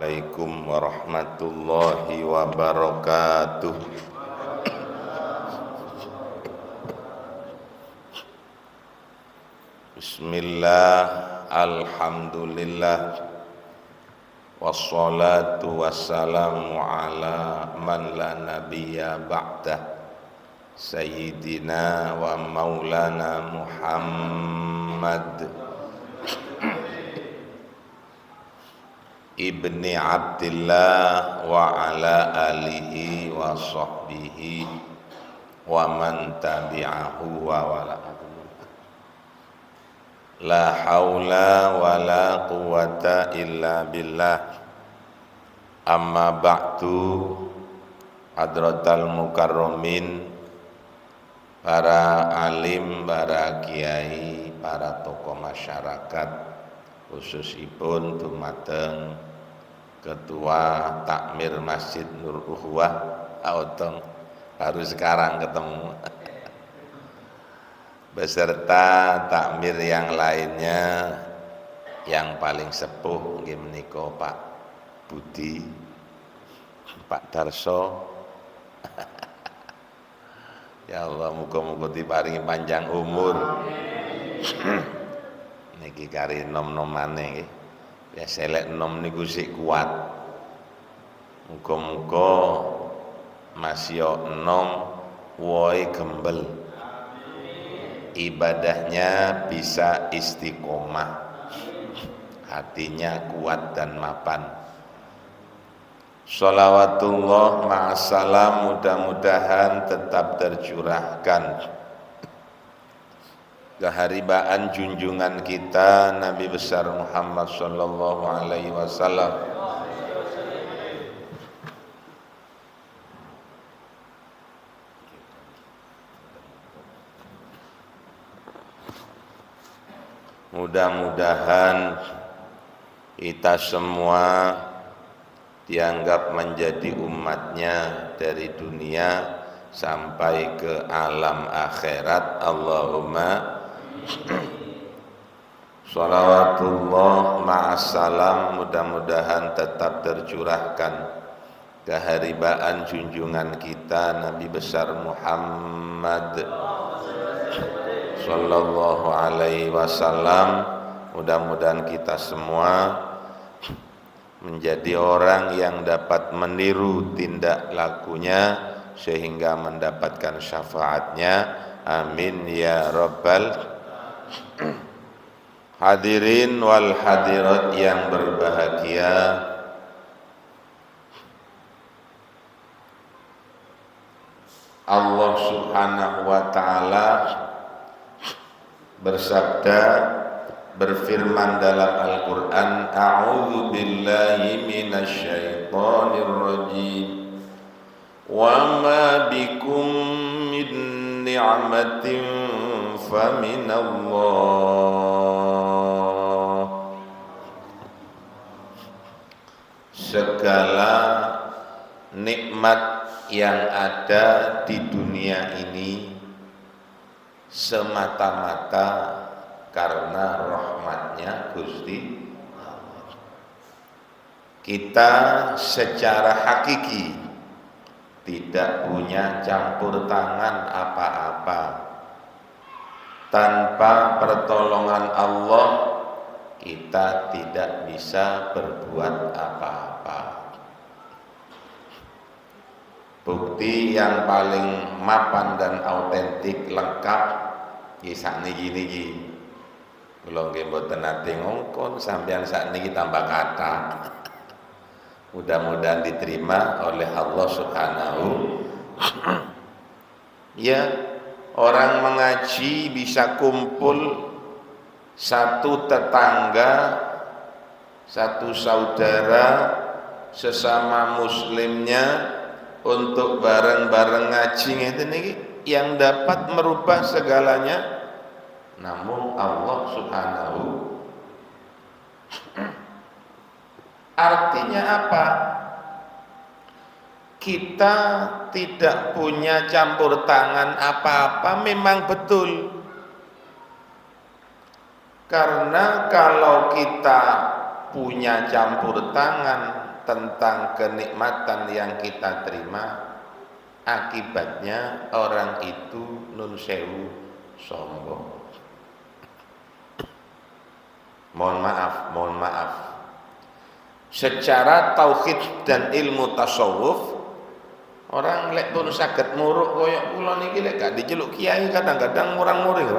Assalamualaikum warahmatullahi wabarakatuh. Bismillah, alhamdulillah, wassalatu wassalamu ala man la nabiyya ba'dah, Sayyidina wa maulana Muhammad ibni Abdillah wa ala alihi wa sahbihi wa man tabi'ahu wa wala. La haula wa la quwata illa billah. Amma ba'du, hadratal mukarramin, para alim, para kiai, para tokoh masyarakat, khususipun dumateng Ketua Takmir Masjid Nur Ukhuwah, Aotong baru sekarang ketemu, beserta takmir yang lainnya, yang paling sepuh nggih menika Pak Budi, Pak Darso. Ya Allah, muga-muga diparingi panjang umur. Niki kari nom-nomane nggih. Ya selek nom niku sik kuat. Muga-muga masya nom woe gembel. Ibadahnya bisa istiqomah. Hatinya kuat dan mapan. Sholawatullah ma'assalam, mudah-mudahan tetap tercurahkan keharibaan junjungan kita Nabi besar Muhammad sallallahu alaihi wasallam. Mudah-mudahan kita semua dianggap menjadi umatnya dari dunia sampai ke alam akhirat. Allahumma sholawatullah ma'assalam, mudah-mudahan tetap tercurahkan keharibaan junjungan kita Nabi besar Muhammad sallallahu alaihi wasallam. Mudah-mudahan kita semua menjadi orang yang dapat meniru tindak lakunya sehingga mendapatkan syafaatnya. Amin ya rabbal. Hadirin wal hadirat yang berbahagia, Allah subhanahu wa ta'ala bersabda, berfirman dalam Al-Quran, a'udzu billahi minasyaitonir rajim, wa ma bikum min ni'matin faminallah. Segala nikmat yang ada di dunia ini semata-mata karena rahmatnya Gusti. Kita secara hakiki tidak punya campur tangan apa-apa. Tanpa pertolongan Allah kita tidak bisa berbuat apa-apa. Bukti yang paling mapan dan autentik lengkap kisah niki. Kula nggih mboten nate ngongkon, sampeyan sakniki tambah kata. Mudah-mudahan diterima oleh Allah Subhanahu. Ya, orang mengaji bisa kumpul satu tetangga, satu saudara, sesama muslimnya untuk bareng-bareng ngaji ngeten niki, yang dapat merubah segalanya namun Allah Subhanahu. Artinya apa? Kita tidak punya campur tangan apa-apa, memang betul. Karena kalau kita punya campur tangan, tentang kenikmatan yang kita terima, akibatnya orang itu nun sewu sombong. Mohon maaf. Secara tauhid dan ilmu tasawuf, orang lek pun saged muruk koyok kula niki lek gak diceluk kiai kadang-kadang murang-muring.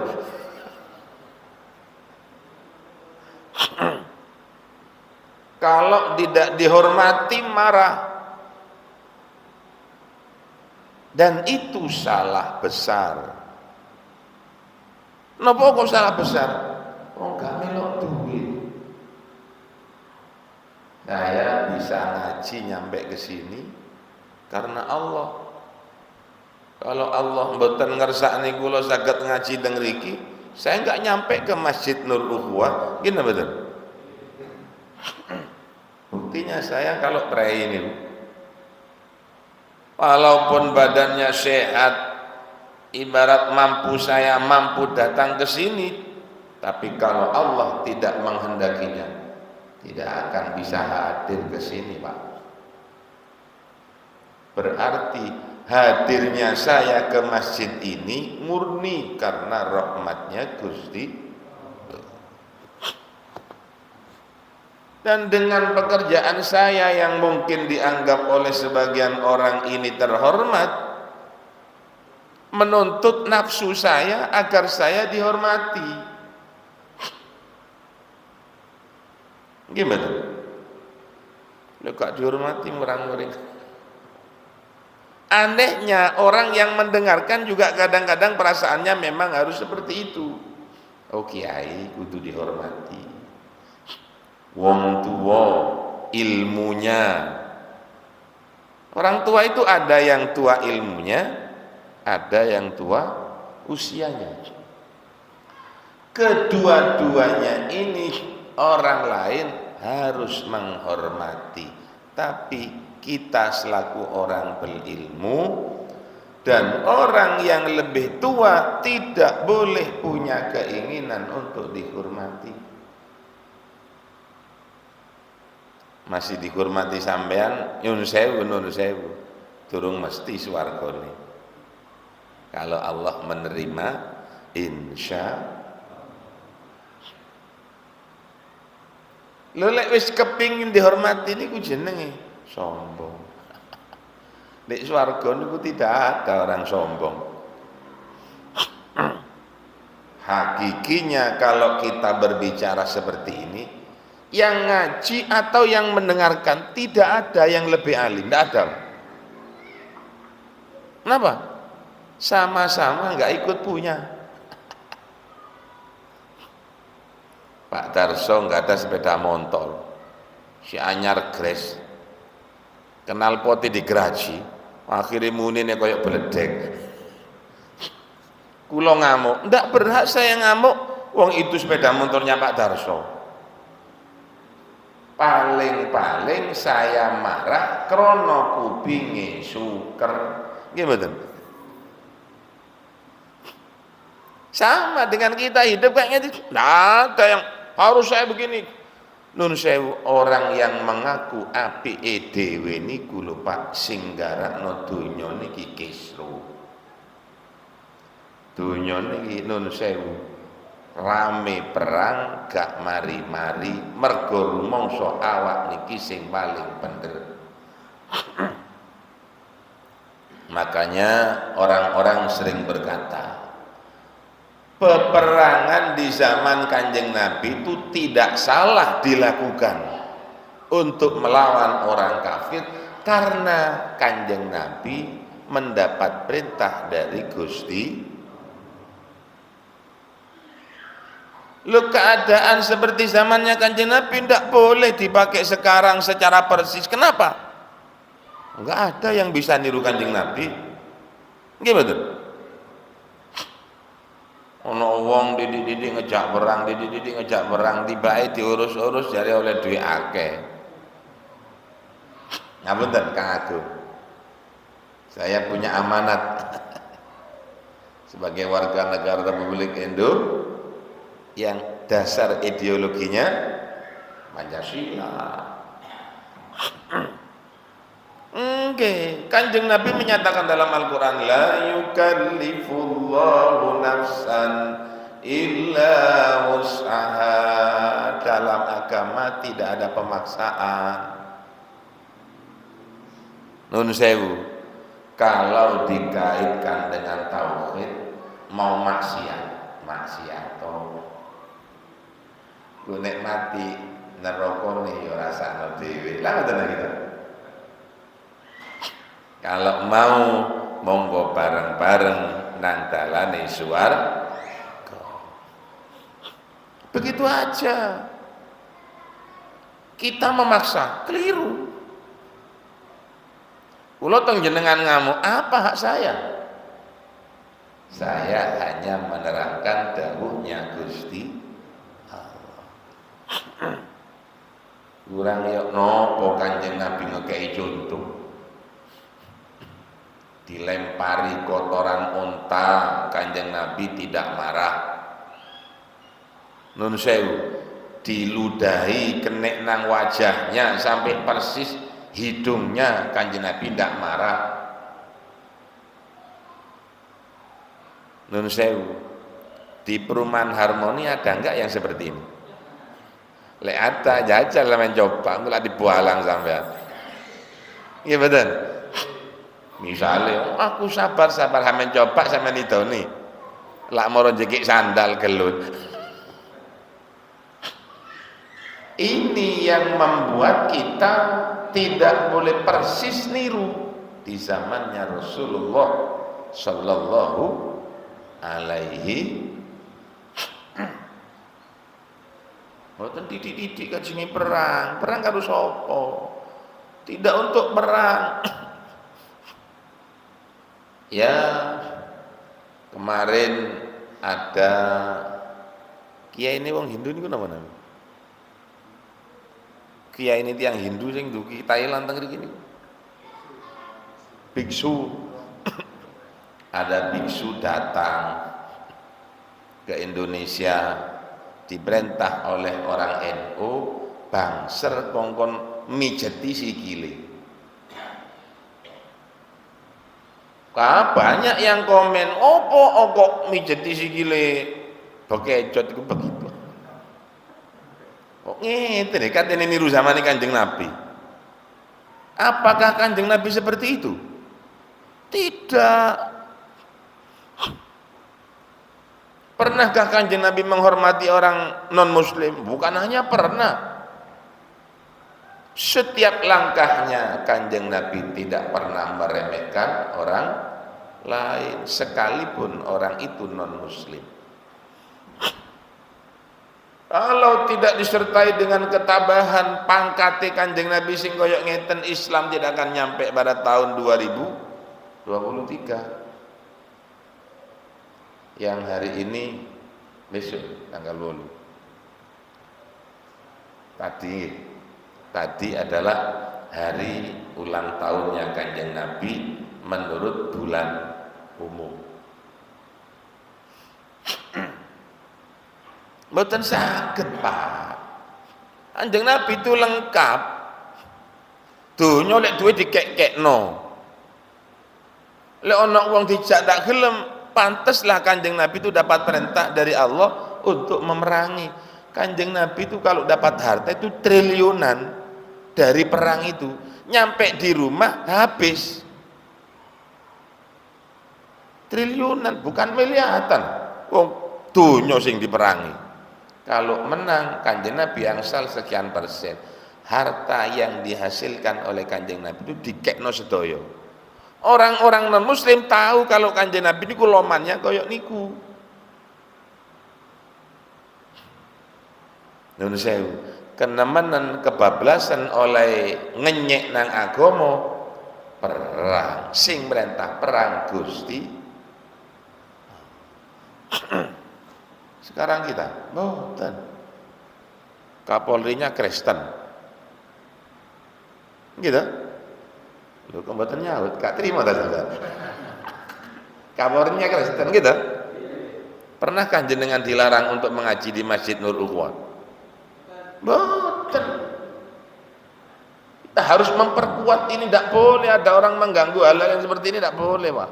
Kalau tidak dihormati marah. Dan itu salah besar. Napa kok salah besar? Oh, gak melok duit. Saya bisa ngaji nyampe ke sini karena Allah. Kalau Allah mboten ngersakni kula saged ngaji teng mriki, saya enggak nyampe ke Masjid Nur Ukhuwah. Gini betul. Buktinya saya kalau pray ini, walaupun badannya sehat, ibarat mampu saya mampu datang ke sini, tapi kalau Allah tidak menghendakinya, tidak akan bisa hadir ke sini, Pak. Berarti hadirnya saya ke masjid ini murni karena rahmatnya Gusti. Dan dengan pekerjaan saya yang mungkin dianggap oleh sebagian orang ini terhormat, menuntut nafsu saya agar saya dihormati. Gimana? Lo kok dihormati murang-muring? Anehnya orang yang mendengarkan juga kadang-kadang perasaannya memang harus seperti itu. Oh kiai kudu dihormati. Wong tua ilmunya. Orang tua itu ada yang tua ilmunya, ada yang tua usianya. Kedua-duanya ini orang lain harus menghormati, tapi kita selaku orang berilmu dan orang yang lebih tua tidak boleh punya keinginan untuk dihormati. Masih dihormati sampean nyun sewu durung mesti swargane. Kalau Allah menerima insya lho lek wis kepingin dihormati niku jenenge sombong. Nek swarga niku tidak ada orang sombong. Hakikinya kalau kita berbicara seperti ini, yang ngaji atau yang mendengarkan tidak ada yang lebih alim, tidak ada. Kenapa? Sama-sama nggak ikut punya. Pak Darso nggak ada sepeda motor, si anyar gres, kenal poti di geraji, akhirnya munine koyok beledek. Kulo ngamuk, ndak berhak saya ngamuk, wong itu sepeda motornya Pak Darso. Paling-paling saya marah krono kupinge suker. Gimana? Sama dengan kita hidup kayaknya gitu. Nah, ada yang harus saya begini. Nun sewu orang yang mengaku api dhewe niku lho Pak sing garakno donya niki kisru. Donya niki nun sewu rame perang gak mari-mari mergo rumangsa awak niki sing paling bener. Makanya orang-orang sering berkata peperangan di zaman Kanjeng Nabi itu tidak salah dilakukan untuk melawan orang kafir karena Kanjeng Nabi mendapat perintah dari Gusti. Lu keadaan seperti zamannya Kanjeng Nabi tidak boleh dipakai sekarang secara persis. Kenapa? Enggak ada yang bisa niru Kanjeng Nabi. Gimana? Ono wong didik-didik ngejak perang, tibae diurus-urus jare oleh duit akeh. Ngapunten Kang Agung. Saya punya amanat sebagai warga negara Republik Indonesia yang dasar ideologinya Pancasila. Oke, Kanjeng Nabi menyatakan dalam Al-Qur'an la yukallifullahu nafsan illa wus'aha. Dalam agama tidak ada pemaksaan. Nun sewu, kalau dikaitkan dengan tauhid mau maksiat toh. Ku nek mati neraka ne ya rasane dhewe. Lah ngoten kita. Kalau mau monggo bareng-bareng nang dalane swarga. Begitu aja. Kita memaksa, keliru. Kula teng jenengan ngamuk, apa hak saya? Saya hanya menerangkan dawuhnya Gusti Allah. Kurang yok nopo Kanjeng Nabi ngekei contoh. Dilempari kotoran unta, Kanjeng Nabi tidak marah. Nun sewu, diludahi kenek nang wajahnya sampai persis hidungnya, Kanjeng Nabi tidak marah. Nun sewu, di perumahan Harmoni ada enggak yang seperti ini? Lek ada jajal lah mencoba, mulai dibualang sampean. Iya betul. Misalnya, aku sabar mencoba sama nidoni, lak moro jekik sandal gelut. Ini yang membuat kita tidak boleh persis niru di zamannya Rasulullah Sallallahu Alaihi. Mboten didik-didik kajenge perang karo sapa? Tidak untuk perang. Ya, kemarin ada kiai ini wong Hindu niku napa namanya? Kiai ini tiang Hindu sing duki Thailand teng mriki niku. Biksu. Ada biksu datang ke Indonesia diperintah oleh orang NU bangser kongkon mijeti sikile. Banyak yang komen, opo kok mijeti sikile bekecot itu begitu. Kok ngene nih katene niru zamane Kanjeng Nabi. Apakah Kanjeng Nabi seperti itu? Tidak. Pernahkah Kanjeng Nabi menghormati orang non muslim? Bukan hanya pernah. Setiap langkahnya Kanjeng Nabi tidak pernah meremehkan orang lain sekalipun orang itu non muslim. Kalau tidak disertai dengan ketabahan pangkate Kanjeng Nabi sing koyok ngeten, Islam tidak akan nyampe pada tahun 2023 yang hari ini besok tanggal 8 tadi adalah hari ulang tahunnya Kanjeng Nabi menurut bulan umum. Mboten saged, Pak. Kanjeng Nabi itu lengkap. Donya lek duwe dikek-kekno. Lek ana wong dijak tak gelem, panteslah Kanjeng Nabi itu dapat perintah dari Allah untuk memerangi. Kanjeng Nabi itu kalau dapat harta itu triliunan. Dari perang itu nyampe di rumah habis triliunan, bukan miliaran. Wong donya sing diperangi. Kalau menang Kanjeng Nabi angsal sekian persen. Harta yang dihasilkan oleh Kanjeng Nabi itu dikekno sedaya. Orang-orang non muslim tahu kalau Kanjeng Nabi niku lomannya koyok niku. Nun sewu. Kenemenan kebablasan oleh ngenyek nang agomo perang sing merintah perang Gusti. Sekarang kita mboten Kapolrinya Kristen gitu lho, kok mboten nyaut gak terima ta sampean. Kapolrinya Kristen gitu. Pernahkah jenengan dilarang untuk mengaji di Masjid Nur Ukhwah? Boten. Kita harus memperkuat ini, tidak boleh ada orang mengganggu hal-hal yang seperti ini, tidak boleh Pak.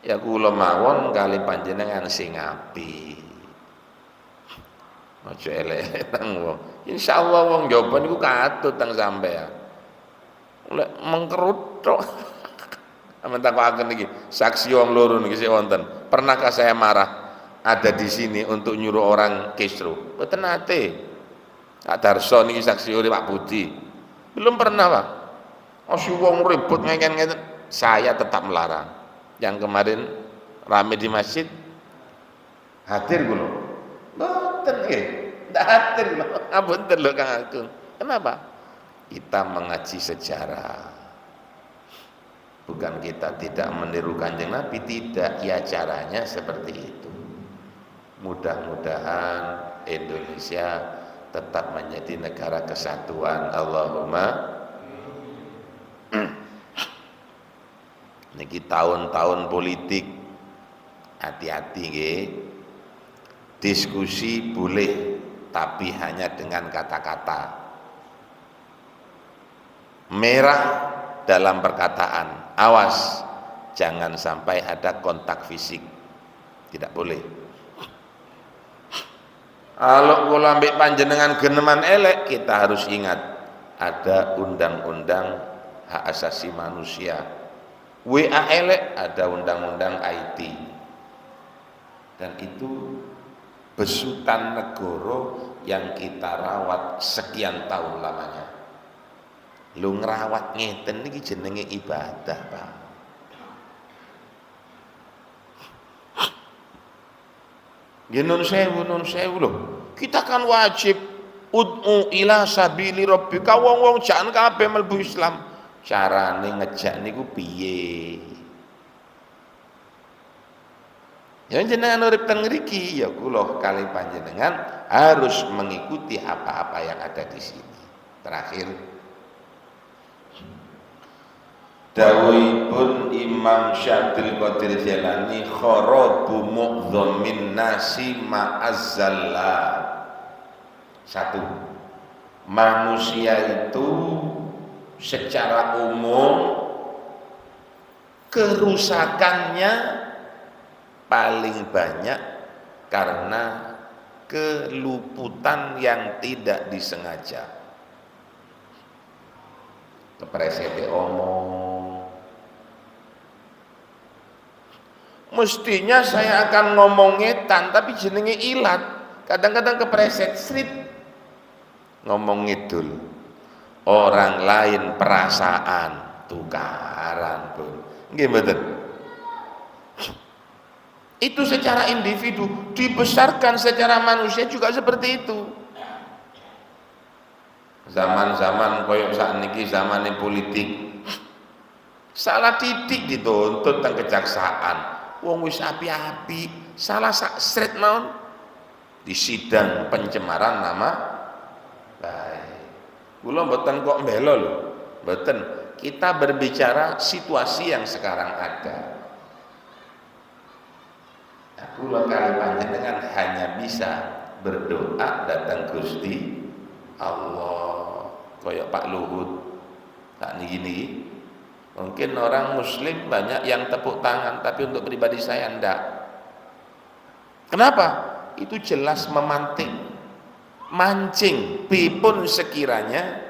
Ya kula mawon kali panjenengan sing apik. Aja elek tang wong. Insyaallah wong jaba niku katut tang sampean. Lek mengkerut tok. Amun takokaken iki, saksi wong loro niki sik wonten. Pernahkah saya marah ada di sini untuk nyuruh orang kisru? Mboten nate. Kak Darso niki saksi urip Pak Budi. Belum pernah, Pak. Masih wong ribut ngeken-ngeken, saya tetap melarang. Yang kemarin rame di masjid hadir kula. Mboten nggih. Ndak hadir kula. Ngapunten lho Kang Agung. Kenapa? Kita mengaji sejarah. Bukan kita tidak meniru Kanjeng Nabi, tidak, ya caranya seperti itu. Mudah-mudahan Indonesia tetap menjadi negara kesatuan. Allahumma. Niki tahun-tahun politik, hati-hati nggih. Diskusi boleh, tapi hanya dengan kata-kata. Merah dalam perkataan. Awas, jangan sampai ada kontak fisik, tidak boleh. Kalau kula ambek panjenengan geneman elek, kita harus ingat ada undang-undang hak asasi manusia. WA elek, ada undang-undang IT, dan itu besutan negoro yang kita rawat sekian tahun lamanya. Lu ngerawat ngeten niki jenenge ibadah, Pak. Ya nun sewu lho. Kita kan wajib ud'u ila sabili rabbika, wong-wong jan kabeh mlebu Islam. Carane ngejak niku piye? Ya jenengan urip teng mriki, ya kula kali panjenengan harus mengikuti apa-apa yang ada di sini. Terakhir, dawuhipun Imam Syabdul Qadir Jailani, kharabu mu'dhamin nasi ma'azzalla. Satu, manusia itu secara umum kerusakannya paling banyak karena keluputan yang tidak disengaja. Kepreset omong, mestinya saya akan ngomong ngetan tapi jenenge ilat, kadang-kadang kepreset srit ngomong ngidul, orang lain perasaan tukaran pun nggih mboten. Itu secara individu, dibesarkan secara manusia juga seperti itu. Zaman-zaman koyok sakniki zamane politik, salah titik dituntut teng kejaksaan. Wong wis api-api, salah sak sret mawon di sidang pencemaran nama baik. Kula mboten kok mbela lho, mboten. Kita berbicara situasi yang sekarang ada. Kula kali panjenengan hanya bisa berdoa datang Gusti Allah. Koyok Pak Luhut tak niki. Mungkin orang muslim banyak yang tepuk tangan, tapi untuk pribadi saya enggak. Kenapa? Itu jelas memantik, mancing, bipun sekiranya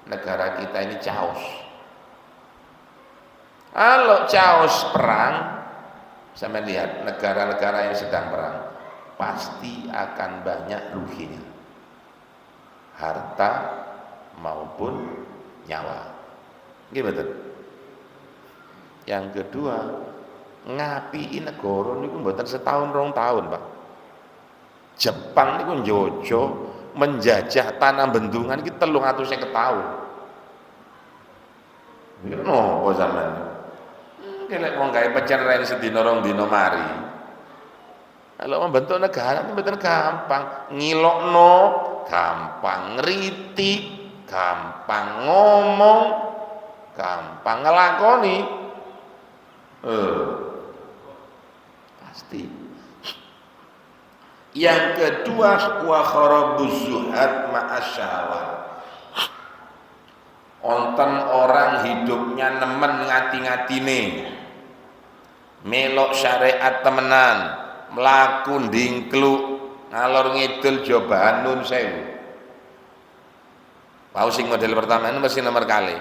negara kita ini chaos. Kalau chaos perang, sampai lihat negara-negara yang sedang perang pasti akan banyak ruginya, harta maupun nyawa. Gimana? Yang kedua, ngapi negara niku mboten setahun rong tahun, Pak. Jepang niku njojo menjajah tanah bendungan iki 350 tahun. Ngono apa sampean? Kelek wong gawe pencernaan sedina rong dina mari. Kalau membentuk negara itu betul gampang, ngilokno gampang, ngritik gampang, ngomong gampang, ngelakoni pasti. Yang kedua, wa kharabuz zuhad ma'asyahwat. Onten orang hidupnya nemen ngati-ngatine, melok syariat temenan, mlaku ndingkluk ngalor ngidul jobaan nun sewu. Pau sing model pertama ini mesti nomor kali.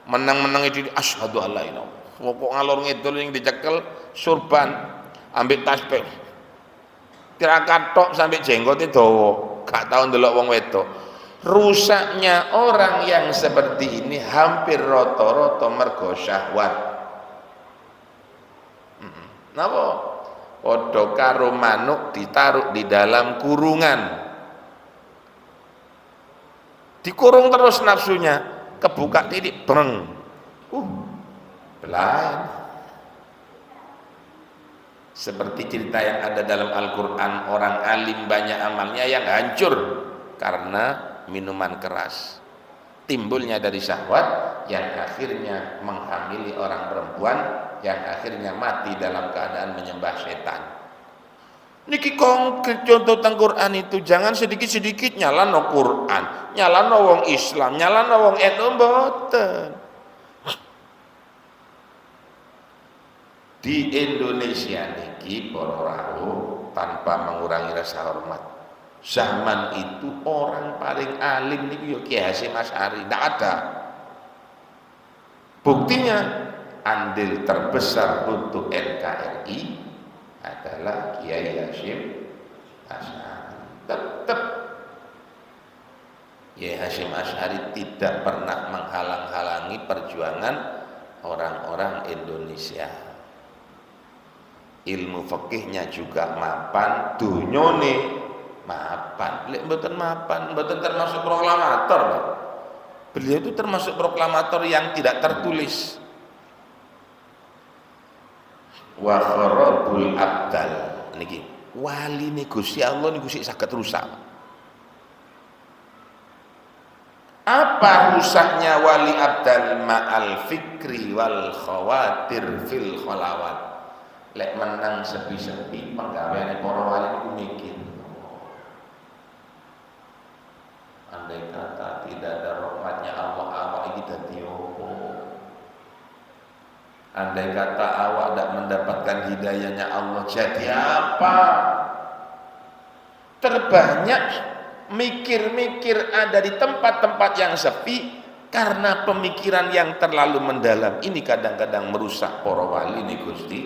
Menang-menang itu asyhadu alla ilaha illallah. Kok ngalor ngidul yang dicekel surban, ambek tasbih. Tirakat tok sampai jenggotnya dawa, gak tau ndelok wong wedok. Rusaknya orang yang seperti ini hampir rata-rata mergo syahwat. Napa? Padha karo manuk ditaruh di dalam kurungan. Dikurung terus nafsunya, kebuka titik breng. Belain. Seperti cerita yang ada dalam Al-Qur'an, orang alim banyak amalnya yang hancur karena minuman keras. Timbulnya dari syahwat yang akhirnya menghamili orang perempuan, yang akhirnya mati dalam keadaan menyembah setan. Niki konkret contoh teng Quran itu, jangan sedikit-sedikit nyalano Quran, nyalano wong Islam, nyalano wong NU mboten. Di Indonesia niki para rawuh tanpa mengurangi rasa hormat. Zaman itu orang paling alim niku ya Kiai Hasyim Asy'ari, tidak ada. Buktinya andil terbesar untuk NKRI adalah Kiai Hasyim Asy'ari. Tetap Kiai Hasyim Asy'ari tidak pernah menghalang-halangi perjuangan orang-orang Indonesia. Ilmu fikihnya juga mapan, dunyone mapan, lek mboten mapan, mboten termasuk proklamator, Pak. Beliau itu termasuk proklamator yang tidak tertulis. Wa kharabul abdal niki wali nih Gusti Allah niku sik saged rusak. Apa rusaknya wali abdal ma'al fikri wal khawatir fil khalawat? Lek menang sepi-sepi penggaweane para wali niku mikir, andai kata tidak ada rahmatnya Allah, awak iki dadi opo? Andai kata awak tidak mendapatkan hidayahnya Allah, jadi apa? Terbanyak mikir-mikir ada di tempat-tempat yang sepi karena pemikiran yang terlalu mendalam. Ini kadang-kadang merusak para wali nih Gusti.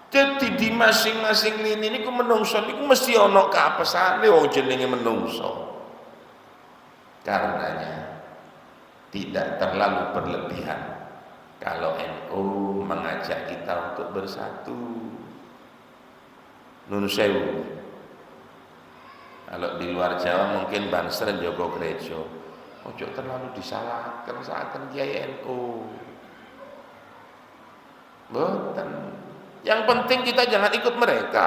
Jadi di masing-masing lini niku menungso niku mesti ana kaapesane wong jenenge menungso. Karenanya tidak terlalu berlebihan kalau NU mengajak kita untuk bersatu. Nun sewu. Kalau di luar Jawa mungkin Banser Joko Gerejo. Ojo terlalu disalahkan seakan Kiai NU. Boten. Yang penting kita jangan ikut mereka.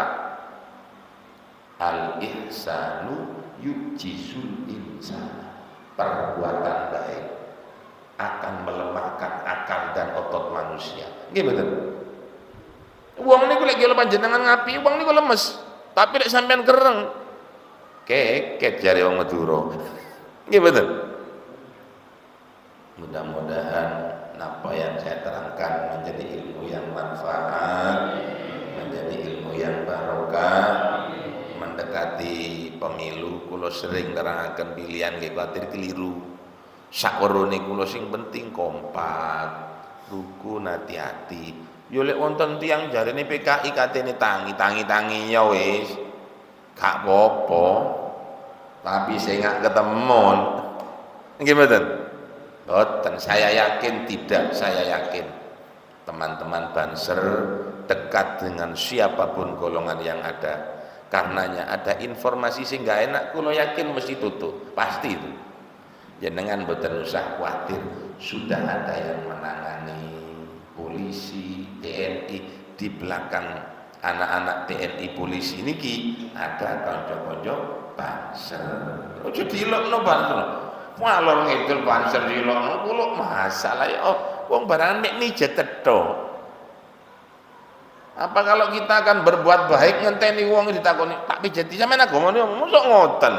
Al-ihsanu yujizul insan. Perbuatan baik akan melemahkan akal dan otot manusia. Nggih betul. Wong niku lek kula panjenengan ngapi, wong niku lemes. Tapi lek sampean kereng, keket jare wong Madura. Nggih betul. Mudah-mudahan apa yang saya terangkan menjadi ilmu yang manfaat, menjadi ilmu yang barokah. Mendekati pemilu kula sering nerangaken pilihan nggih kuwatir keliru. Sakwerone kula sing penting kompak, rukun, hati-hati. Yo lek wonten tiyang jarene PKI katene tangi ya wis. Gak apa-apa. Tapi saya nggak ketemu. Nggih mboten? Boten, saya yakin tidak, saya yakin teman-teman Banser dekat dengan siapapun golongan yang ada. Karenanya ada informasi sing gak enak, kulo yakin mesti tutup, pasti itu. Jenengan boten usah khawatir, sudah ada yang menangani, polisi, TNI di belakang anak-anak TNI polisi niki ada kanca-kanca Banser. Ojo dilokno Banser. Walor ngidul Banser dilokno kulo masalah ya wong barang nek mijet tedho. Apa kalau kita akan berbuat baik ngenteni wong ditakoni tak pijeti sampean agamane mosok ngoten.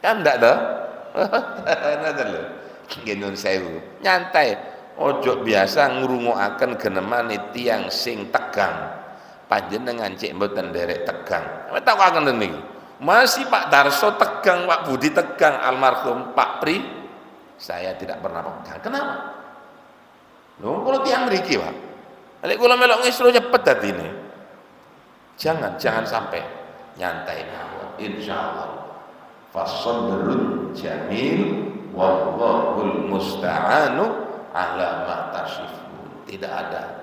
Kan ndak dah? Ngoten lho. Nggih nyuwun sewu. Nyantai. Ojo biasa ngrungokaken genemane tiyang sing tegang. Panjenengan cek mboten nderek tegang. Wis takokaken niki. Masih Pak Darso tegang, Pak Budi tegang, almarhum Pak Pri, saya tidak pernah tegang. Kenapa? Lho kula tiyang mriki, Pak. Nek kula melok ngisru cepet dadine. Jangan sampai nyantai mawon. Insyaallah. Fasabrun jamil wallahul musta'anu ala ma tasifun. Tidak ada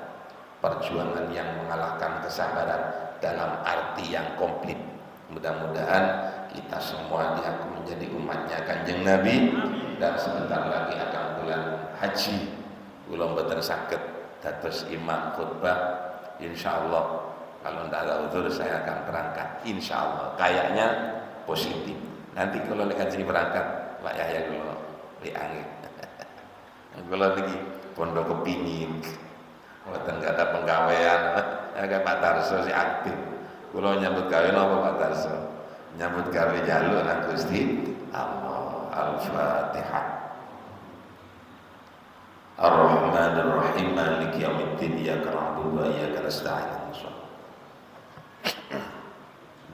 perjuangan yang mengalahkan kesabaran dalam arti yang komplit. Mudah-mudahan kita semua diaku menjadi umatnya Kanjeng Nabi dan sebentar lagi akan bulan haji. Kula mboten saged dados imam khutbah. Insyaallah kalau tidak ada udzur saya akan berangkat. Insyaallah kayaknya positif. Nanti kalau nek kanjeng berangkat, Pak Yahya kula liange. Kula niki pondok kepingin. Mboten ada penggawean. Agak Pak Darso si aktif. Kula nyambut gawe napa Pak Darso? Nyambut gawe jaluk nang Gusti Allah. Al-Fatihah. Ar-Rahmanir Rahim Maliki Yaumiddin Iyyaka na'budu wa iyyaka nasta'in.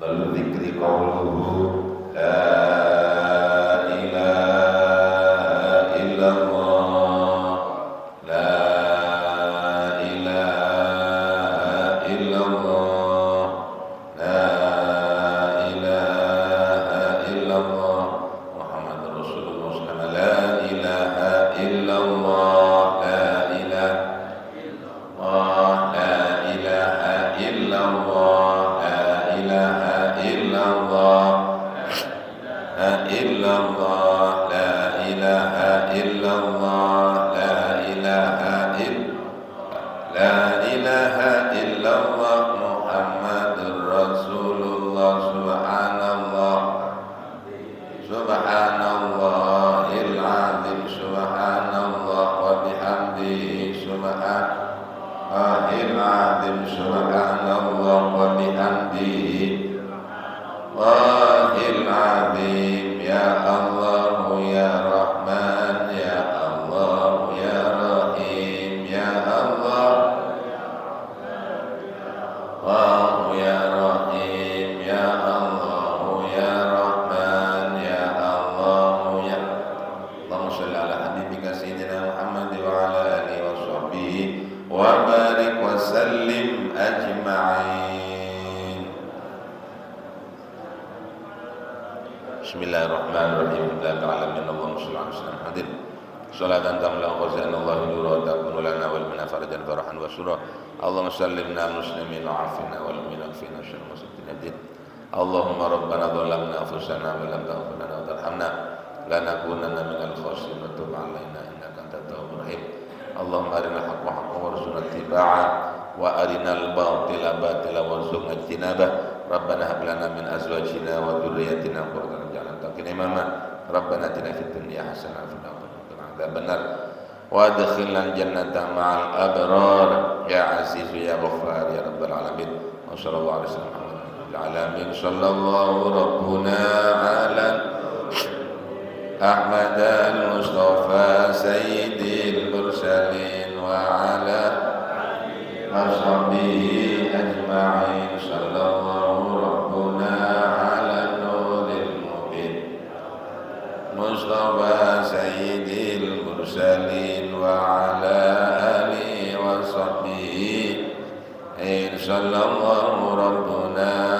Bal dzikri qawluhu la ilaha illallah la ilaha illallah la ilaha illallah Muhammadur Rasulullah sallallahu la ilaha illallah Bismillahirrahmanirrahim. Allahumma shalli ala sayyidina Muhammadin. Salatan tamla ghazana Allah nura wa takunu lana wal mina farajan farahan wa surah. Allahumma sallimna muslimin wa afina wal mu'minin fina syarri muslimin. Allahumma rabbana dhalamna anfusana wa lam taghfir lana wa tarhamna lanakunanna minal khasirin wa tub 'alaina innaka antat tawwabur rahim. Allahumma arina al-haqqa haqqan warzuqna ittiba'ah wa arinal batila batila warzuqna ijtinabah. Rabbana hab lana min azwajina wa dhurriyyatina qurrata a'yun waj'alna imama. Rabbana atina fid dunya hasanah wa fil akhirati hasanah wa qina adzabannar. Wa adkhilna al-jannata ma'al abrar ya aziz ya ghaffar ya rabbal alamin. Wa sallallahu alaihi wasallam alamin sallallahu rabbuna ala Ahmad al-Mustafa sayyidil mursalin wa ala ashabihi ajma'in sallallahu rabbuna ala nuril mubin Mustafa sayyidil mursalin wa ala alihi wa sahbihi sallallahu rabbuna